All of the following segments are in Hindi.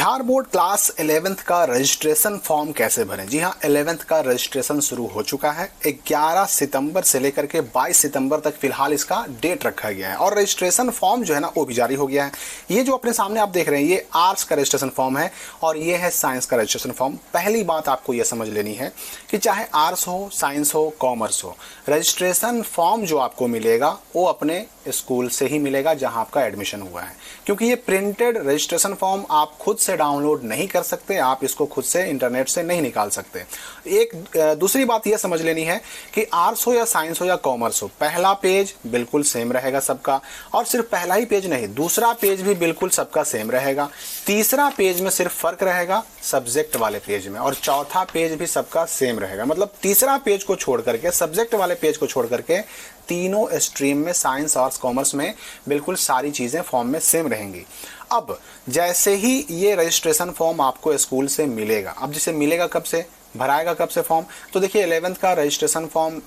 बिहार बोर्ड क्लास 11th का रजिस्ट्रेशन फॉर्म कैसे भरें। जी हाँ, 11th का रजिस्ट्रेशन शुरू हो चुका है। 11 सितंबर से लेकर के 22 सितंबर तक फिलहाल इसका डेट रखा गया है और रजिस्ट्रेशन फॉर्म जो है ना वो भी जारी हो गया है। ये जो अपने सामने आप देख रहे हैं ये आर्ट्स का रजिस्ट्रेशन फॉर्म है और ये है साइंस का रजिस्ट्रेशन फॉर्म। पहली बात आपको ये समझ लेनी है कि चाहे आर्ट्स हो, साइंस हो, कॉमर्स हो, रजिस्ट्रेशन फॉर्म जो आपको मिलेगा वो अपने स्कूल से ही मिलेगा जहां आपका एडमिशन हुआ है, क्योंकि ये प्रिंटेड रजिस्ट्रेशन फॉर्म आप खुद से डाउनलोड नहीं कर सकते, आप इसको खुद से इंटरनेट से नहीं निकाल सकते। एक दूसरी बात यह समझ लेनी है कि आर्ट्स हो या साइंस हो या कॉमर्स हो, पहला पेज बिल्कुल सेम रहेगा सबका, और सिर्फ पहला ही पेज नहीं, दूसरा पेज भी बिल्कुल सबका सेम रहेगा। तीसरा पेज में सिर्फ फर्क रहेगा सब्जेक्ट वाले पेज में, और चौथा पेज भी सबका सेम रहेगा। मतलब तीसरा पेज को छोड़ करके, सब्जेक्ट वाले पेज को छोड़ करके तीनों स्ट्रीम में, साइंस, आर्ट्स, कॉमर्स में बिल्कुल सारी चीजें फॉर्म में सेम रहेंगी। अब जैसे ही ये रजिस्ट्रेशन फॉर्म आपको स्कूल से मिलेगा, अब जिसे मिलेगा कब से, भराएगा कब से फॉर्म, तो देखिए 11th का रजिस्ट्रेशन फॉर्म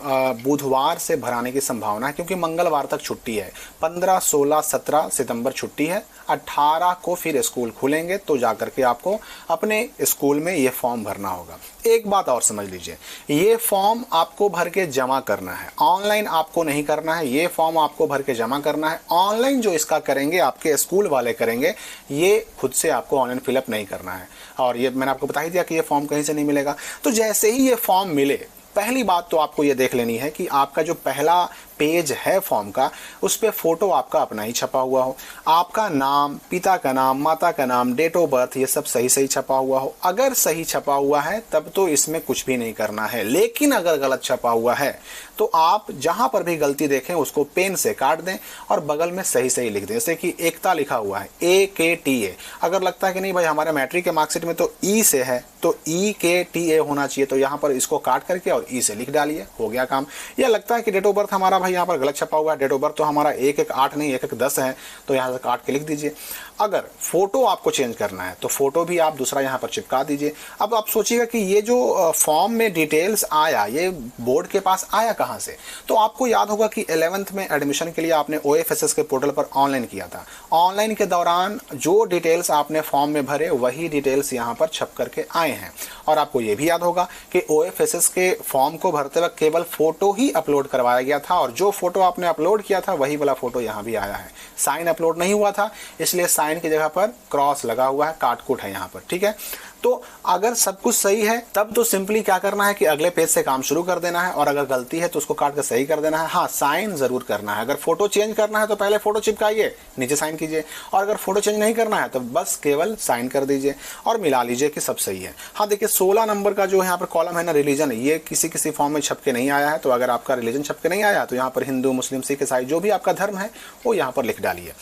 बुधवार से भराने की संभावना है, क्योंकि मंगलवार तक छुट्टी है। 15, 16, 17 सितंबर छुट्टी है, 18 को फिर स्कूल खुलेंगे तो जाकर के आपको अपने स्कूल में ये फॉर्म भरना होगा। एक बात और समझ लीजिए, ये फॉर्म आपको भर के जमा करना है, ऑनलाइन आपको नहीं करना है। ये फॉर्म आपको भर के जमा करना है। ऑनलाइन जो इसका करेंगे आपके स्कूल वाले करेंगे, ये खुद से आपको ऑनलाइन फिलअप नहीं करना है। और ये मैंने आपको बता ही दिया कि ये फॉर्म कहीं से नहीं मिलेगा। तो जैसे ही ये फॉर्म मिले, पहली बात तो आपको ये देख लेनी है कि आपका जो पहला पेज है फॉर्म का, उस पे फोटो आपका अपना ही छपा हुआ हो, आपका नाम, पिता का नाम, माता का नाम, डेट ऑफ बर्थ, ये सब सही सही छपा हुआ हो। अगर सही छपा हुआ है तब तो इसमें कुछ भी नहीं करना है, लेकिन अगर गलत छपा हुआ है तो आप जहां पर भी गलती देखें उसको पेन से काट दें और बगल में सही सही लिख दें। जैसे कि एकता लिखा हुआ है AKTA, अगर लगता है कि नहीं भाई हमारे मैट्रिक के मार्कशीट में तो ई से है, तो EKTA होना चाहिए, तो यहाँ पर इसको काट करके और ई से लिख डालिए, हो गया काम। या लगता है कि डेट ऑफ बर्थ हमारा भाई यहाँ पर गलत छपा हुआ है, डेट ऑफ बर्थ तो हमारा 118 नहीं 110 है, तो यहाँ से काट के लिख दीजिए। अगर फोटो आपको चेंज करना है तो फोटो भी आप दूसरा यहाँ पर चिपका दीजिए। अब आप सोचिएगा कि ये जो फॉर्म में डिटेल्स आया, ये बोर्ड के पास आया कहाँ से, तो आपको याद होगा कि 11th में एडमिशन के लिए आपने OFSS के पोर्टल पर ऑनलाइन किया था। ऑनलाइन के दौरान जो डिटेल्स आपने फॉर्म में भरे वही डिटेल्स यहाँ पर छप करके आए हैं। और आपको ये भी याद होगा कि OFSS के फॉर्म को भरते वक्त केवल फोटो ही अपलोड करवाया गया था, और जो फोटो आपने अपलोड किया था वही वाला फोटो यहाँ भी आया है। साइन अपलोड नहीं हुआ था, इसलिए साइन की जगह पर क्रॉस लगा हुआ है, काटकूट है यहाँ पर, ठीक है। तो अगर सब कुछ सही है तब तो सिंपली क्या करना है कि अगले पेज से काम शुरू कर देना है, और अगर गलती है तो उसको काट कर सही कर देना है। हाँ, साइन जरूर करना है। अगर फोटो चेंज करना है तो पहले फोटो चिपकाइए, नीचे साइन कीजिए, और अगर फोटो चेंज नहीं करना है तो बस केवल साइन कर दीजिए और मिला लीजिए कि सब सही है। हाँ देखिए, 16 नंबर का जो यहाँ पर कॉलम है ना, रिलीजन, ये किसी फॉर्म में छप के नहीं आया है, तो अगर आपका रिलीजन छप के नहीं आया तो यहाँ पर हिंदू, मुस्लिम, सिख, ईसाई जो भी आपका धर्म है वो यहाँ पर लिख डालिए।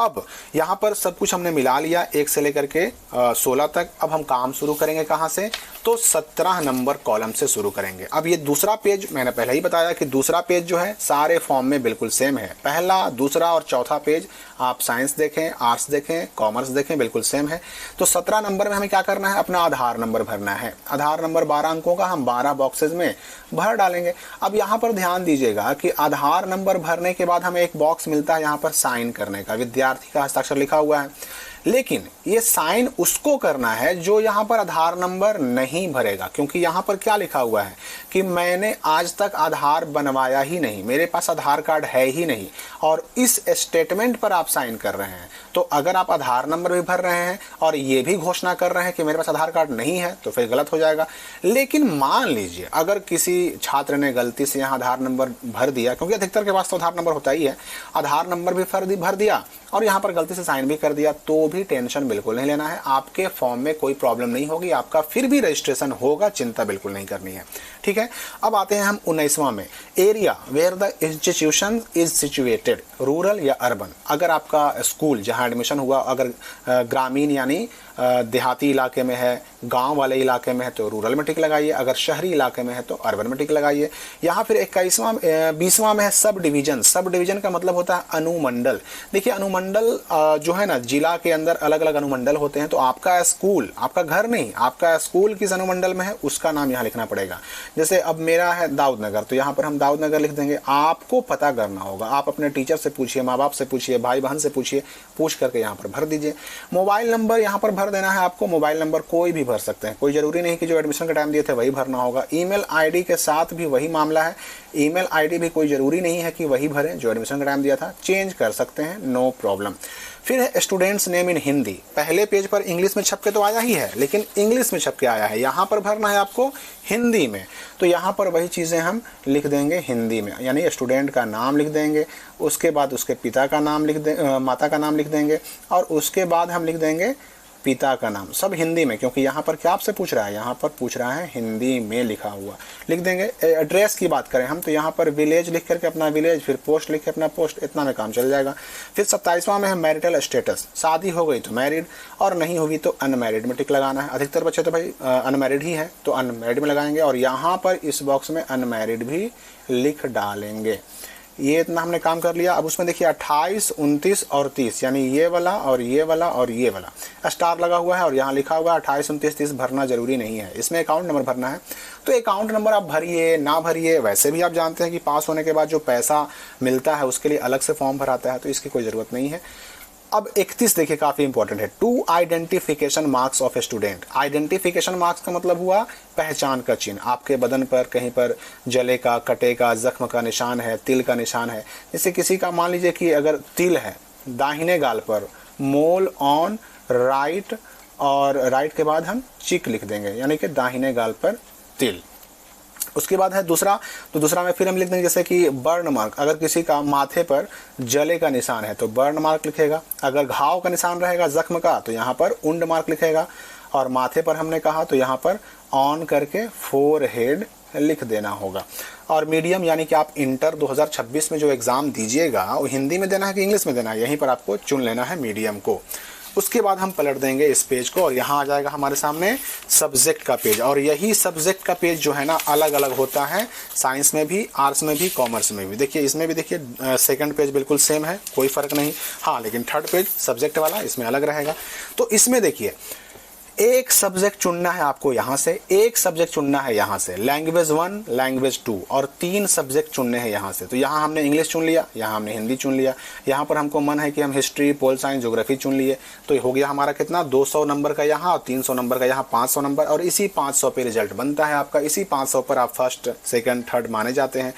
अब यहाँ पर सब कुछ हमने मिला लिया 1 से लेकर के 16 तक। अब हम काम शुरू करेंगे कहाँ से, तो 17 नंबर कॉलम से शुरू करेंगे। अब ये दूसरा पेज, मैंने पहले ही बताया कि दूसरा पेज जो है सारे फॉर्म में बिल्कुल सेम है। पहला, दूसरा और चौथा पेज आप साइंस देखें, आर्ट्स देखें, कॉमर्स देखें, बिल्कुल सेम है। तो 17 नंबर में हमें क्या करना है, अपना आधार नंबर भरना है। आधार नंबर 12 अंकों का हम 12 बॉक्सेस में भर डालेंगे। अब यहाँ पर ध्यान दीजिएगा कि आधार नंबर भरने के बाद हमें एक बॉक्स मिलता है यहाँ पर साइन करने का, विद्यार्थी का हस्ताक्षर लिखा हुआ है, लेकिन ये साइन उसको करना है जो यहाँ पर आधार नंबर नहीं भरेगा, क्योंकि यहाँ पर क्या लिखा हुआ है कि मैंने आज तक आधार बनवाया ही नहीं, मेरे पास आधार कार्ड है ही नहीं, और इस स्टेटमेंट पर आप साइन कर रहे हैं। तो अगर आप आधार नंबर भी भर रहे हैं और ये भी घोषणा कर रहे हैं कि मेरे पास आधार कार्ड नहीं है तो फिर गलत हो जाएगा। लेकिन मान लीजिए अगर किसी छात्र ने गलती से यहाँ आधार नंबर भर दिया, क्योंकि अधिकतर के पास तो आधार नंबर होता ही है, आधार नंबर भी भर दिया और यहाँ पर गलती से साइन भी कर दिया, तो भी टेंशन बिल्कुल नहीं लेना है। आपके फॉर्म में कोई प्रॉब्लम नहीं होगी, आपका फिर भी रजिस्ट्रेशन होगा, चिंता बिल्कुल नहीं करनी है, ठीक है। अब आते हैं हम 19वां में, area where the institution is situated, rural या अर्बन। अगर आपका स्कूल जहां एडमिशन हुआ अगर ग्रामीण यानी देहाती इलाके में है, गांव वाले इलाके में है तो रूरल में टिक लगाइए, अगर शहरी इलाके में है तो अर्बन में टिक लगाइए। यहाँ फिर 20वां में है सब डिवीजन। सब डिवीजन का मतलब होता है अनुमंडल। देखिए अनुमंडल जो है ना, जिला के अंदर अलग अलग अनुमंडल होते हैं, तो आपका स्कूल, आपका घर नहीं, आपका स्कूल किस अनुमंडल में है उसका नाम यहाँ लिखना पड़ेगा। जैसे अब मेरा है दाऊद नगर, तो यहाँ पर हम दाऊद नगर लिख देंगे। आपको पता करना होगा, आप अपने टीचर से पूछिए, माँ बाप से पूछिए, भाई बहन से पूछिए, पूछ करके यहाँ पर भर दीजिए। मोबाइल नंबर यहाँ पर भर देना है आपको, मोबाइल नंबर कोई भी भर सकते हैं, कोई ज़रूरी नहीं कि जो एडमिशन के टाइम दिए थे वही भरना होगा। ईमेल आईडी के साथ भी वही मामला है, ईमेल आईडी भी कोई ज़रूरी नहीं है कि वही भरें जो एडमिशन के टाइम दिया था, चेंज कर सकते हैं, नो प्रॉब्लम। फिर है स्टूडेंट्स नेम इन हिंदी। पहले पेज पर इंग्लिश में छप के तो आया ही है, लेकिन इंग्लिश में छप के आया है, यहाँ पर भरना है आपको हिंदी में। तो यहाँ पर वही चीज़ें हम लिख देंगे हिंदी में, यानी स्टूडेंट का नाम लिख देंगे, उसके बाद उसके पिता का नाम माता का नाम लिख देंगे, और उसके बाद हम लिख देंगे पिता का नाम, सब हिंदी में, क्योंकि यहाँ पर क्या आपसे पूछ रहा है, यहाँ पर पूछ रहा है हिंदी में लिखा हुआ, लिख देंगे। एड्रेस की बात करें हम तो यहाँ पर विलेज लिख करके अपना विलेज, फिर पोस्ट लिख के अपना पोस्ट, इतना में काम चल जाएगा। फिर 27वां में है मैरिटल स्टेटस, शादी हो गई तो मैरिड और नहीं होगी तो अनमैरिड में टिक लगाना है। अधिकतर बच्चे तो भाई अनमैरिड ही है तो अनमैरिड में लगाएंगे, और यहाँ पर इस बॉक्स में अनमैरिड भी लिख डालेंगे। ये इतना हमने काम कर लिया। अब उसमें देखिए 28, 29 और 30, यानी ये वाला और ये वाला और ये वाला स्टार लगा हुआ है, और यहाँ लिखा हुआ है 28, 29, 30 भरना जरूरी नहीं है, इसमें अकाउंट नंबर भरना है। तो अकाउंट नंबर आप भरिए ना भरिए, वैसे भी आप जानते हैं कि पास होने के बाद जो पैसा मिलता है उसके लिए अलग से फॉर्म भराता है, तो इसकी कोई ज़रूरत नहीं है। अब 31 देखिए काफ़ी इंपॉर्टेंट है, 2 identification marks of a student. Identification marks का मतलब हुआ पहचान का चिन्ह, आपके बदन पर कहीं पर जले का, कटे का, जख्म का निशान है, तिल का निशान है। जैसे किसी का मान लीजिए कि अगर तिल है दाहिने गाल पर, मोल ऑन राइट, और राइट के बाद हम चिक लिख देंगे, यानी कि दाहिने गाल पर तिल। उसके बाद है दूसरा, तो दूसरा में फिर हम लिख देंगे जैसे कि बर्न मार्क, अगर किसी का माथे पर जले का निशान है तो बर्न मार्क लिखेगा, अगर घाव का निशान रहेगा जख्म का तो यहाँ पर उंड मार्क लिखेगा, और माथे पर हमने कहा तो यहाँ पर ऑन करके फोरहेड लिख देना होगा। और मीडियम यानी कि आप इंटर 2026 में जो एग्ज़ाम दीजिएगा वो हिंदी में देना है कि इंग्लिश में देना है, यहीं पर आपको चुन लेना है मीडियम को। उसके बाद हम पलट देंगे इस पेज को, और यहाँ आ जाएगा हमारे सामने सब्जेक्ट का पेज। और यही सब्जेक्ट का पेज जो है ना अलग अलग होता है, साइंस में भी, आर्ट्स में भी, कॉमर्स में भी। देखिए इसमें भी देखिए सेकंड पेज बिल्कुल सेम है, कोई फ़र्क नहीं। हाँ, लेकिन थर्ड पेज सब्जेक्ट वाला इसमें अलग रहेगा। तो इसमें देखिए एक सब्जेक्ट चुनना है आपको यहाँ से, एक सब्जेक्ट चुनना है यहाँ से, लैंग्वेज 1, लैंग्वेज 2, और 3 सब्जेक्ट चुनने हैं यहाँ से। तो यहाँ हमने इंग्लिश चुन लिया, यहाँ हमने हिंदी चुन लिया, यहाँ पर हमको मन है कि हम हिस्ट्री, पोल साइंस, ज्योग्राफी चुन लिए। तो हो गया हमारा कितना, 200 नंबर का यहाँ और 300 नंबर का यहाँ, 500 नंबर। और इसी 500 पे रिजल्ट बनता है आपका, इसी 500 पर आप फर्स्ट, सेकंड, थर्ड माने जाते हैं।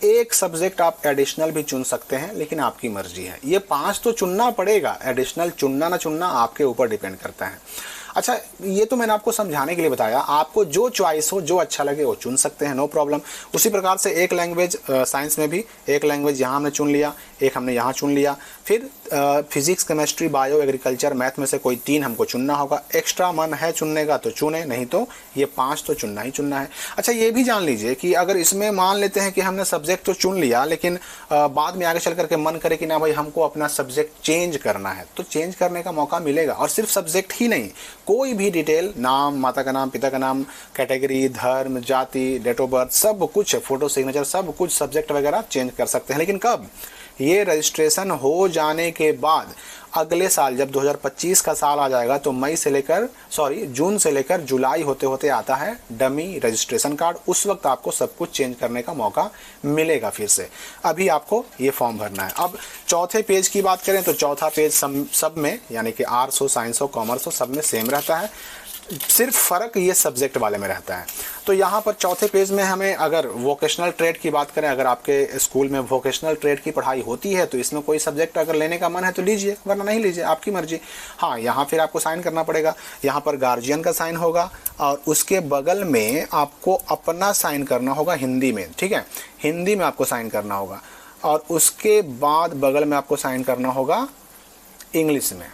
एक सब्जेक्ट आप एडिशनल भी चुन सकते हैं, लेकिन आपकी मर्जी है। ये 5 तो चुनना पड़ेगा, एडिशनल चुनना ना चुनना आपके ऊपर डिपेंड करता है। अच्छा, ये तो मैंने आपको समझाने के लिए बताया, आपको जो चॉइस हो, जो अच्छा लगे वो चुन सकते हैं, नो प्रॉब्लम। उसी प्रकार से एक लैंग्वेज साइंस में भी एक लैंग्वेज यहाँ हमने चुन लिया, एक हमने यहाँ चुन लिया। फिर physics, chemistry, bio, agriculture, math में से कोई 3 हमको चुनना होगा। एक्स्ट्रा मन है चुनने का तो चुने, नहीं तो ये 5 तो चुनना ही चुनना है। अच्छा, ये भी जान लीजिए कि अगर इसमें मान लेते हैं कि हमने सब्जेक्ट तो चुन लिया, लेकिन बाद में आगे चल करके मन करे कि ना भाई हमको अपना सब्जेक्ट चेंज करना है, तो चेंज करने का मौका मिलेगा। और सिर्फ सब्जेक्ट ही नहीं, कोई भी डिटेल, नाम, माता का नाम, पिता का नाम, कैटेगरी, धर्म, जाति, डेट ऑफ बर्थ, सब कुछ, फोटो, सिग्नेचर, सब कुछ सब्जेक्ट वगैरह चेंज कर सकते हैं। लेकिन कब? ये रजिस्ट्रेशन हो जाने के बाद। अगले साल जब 2025 का साल आ जाएगा तो जून से लेकर जुलाई होते होते आता है डमी रजिस्ट्रेशन कार्ड। उस वक्त आपको सब कुछ चेंज करने का मौका मिलेगा फिर से। अभी आपको ये फॉर्म भरना है। अब चौथे पेज की बात करें तो चौथा पेज सब में, यानी कि आर्ट्स हो, साइंस हो, कॉमर्स हो, सब में सेम रहता है, सिर्फ फ़र्क ये सब्जेक्ट वाले में रहता है। तो यहाँ पर चौथे पेज में हमें अगर वोकेशनल ट्रेड की बात करें, अगर आपके स्कूल में वोकेशनल ट्रेड की पढ़ाई होती है तो इसमें कोई सब्जेक्ट अगर लेने का मन है तो लीजिए, वरना नहीं लीजिए, आपकी मर्जी। हाँ, यहाँ फिर आपको साइन करना पड़ेगा, यहाँ पर गार्जियन का साइन होगा और उसके बगल में आपको अपना साइन करना होगा हिंदी में, ठीक है, हिंदी में आपको साइन करना होगा। और उसके बाद बगल में आपको साइन करना होगा इंग्लिश में।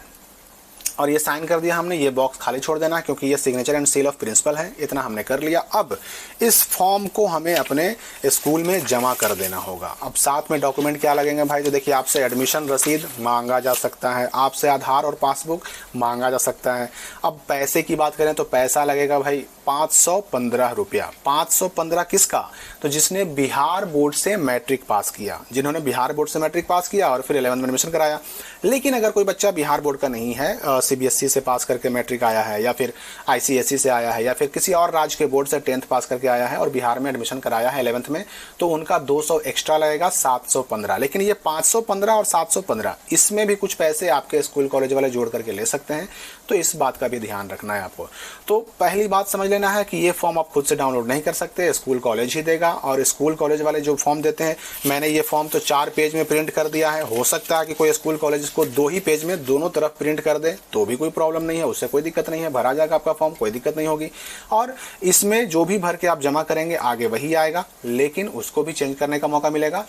और ये साइन कर दिया हमने, ये बॉक्स खाली छोड़ देना है क्योंकि ये signature and seal of principal है। इतना हमने कर लिया। अब इस फॉर्म को हमें अपने स्कूल में जमा कर देना होगा। अब साथ में डॉक्यूमेंट क्या लगेंगे भाई? तो देखिए, आपसे एडमिशन रसीद मांगा जा सकता है, आपसे आधार और पासबुक मांगा जा सकता है। अब पैसे की बात करें तो पैसा लगेगा भाई 515 रुपया। 515 किसका? तो जिसने बिहार बोर्ड से मैट्रिक पास किया, जिन्होंने बिहार बोर्ड से मैट्रिक पास किया और फिर 11th में एडमिशन कराया। लेकिन अगर कोई बच्चा बिहार बोर्ड का नहीं है, सीबीएसई से पास करके मैट्रिक आया है, या फिर आईसीएसई से आया है, या फिर किसी और राज्य के बोर्ड से 10th पास करके आया है और बिहार में एडमिशन कराया है 11th में, तो उनका 200 एक्स्ट्रा लगेगा, 715। लेकिन ये 515 और 715 इसमें भी कुछ पैसे आपके स्कूल कॉलेज वाले जोड़ करके ले सकते हैं, तो इस बात का भी ध्यान रखना है आपको। तो पहली बात समझ लेना है कि ये फॉर्म आप खुद से डाउनलोड नहीं कर सकते, स्कूल कॉलेज ही देगा। और स्कूल कॉलेज वाले जो फॉर्म देते हैं, मैंने ये फॉर्म तो 4 पेज में प्रिंट कर दिया है, हो सकता है कि कोई स्कूल कॉलेज इसको 2 ही पेज में दोनों तरफ प्रिंट कर दे, तो भी कोई प्रॉब्लम नहीं है, उससे कोई दिक्कत नहीं है, भरा जाएगा आपका फॉर्म, कोई दिक्कत नहीं होगी। और इसमें जो भी भर के आप जमा करेंगे आगे वही आएगा, लेकिन उसको भी चेंज करने का मौका मिलेगा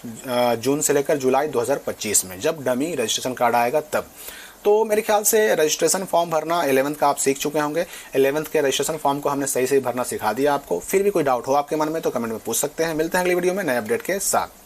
जून से लेकर जुलाई 2025 में, जब डमी रजिस्ट्रेशन कार्ड आएगा तब। तो मेरे ख्याल से रजिस्ट्रेशन फॉर्म भरना 11th का आप सीख चुके होंगे। 11th के रजिस्ट्रेशन फॉर्म को हमने सही सही भरना सिखा दिया आपको। फिर भी कोई डाउट हो आपके मन में तो कमेंट में पूछ सकते हैं। मिलते हैं अगली वीडियो में नए अपडेट के साथ।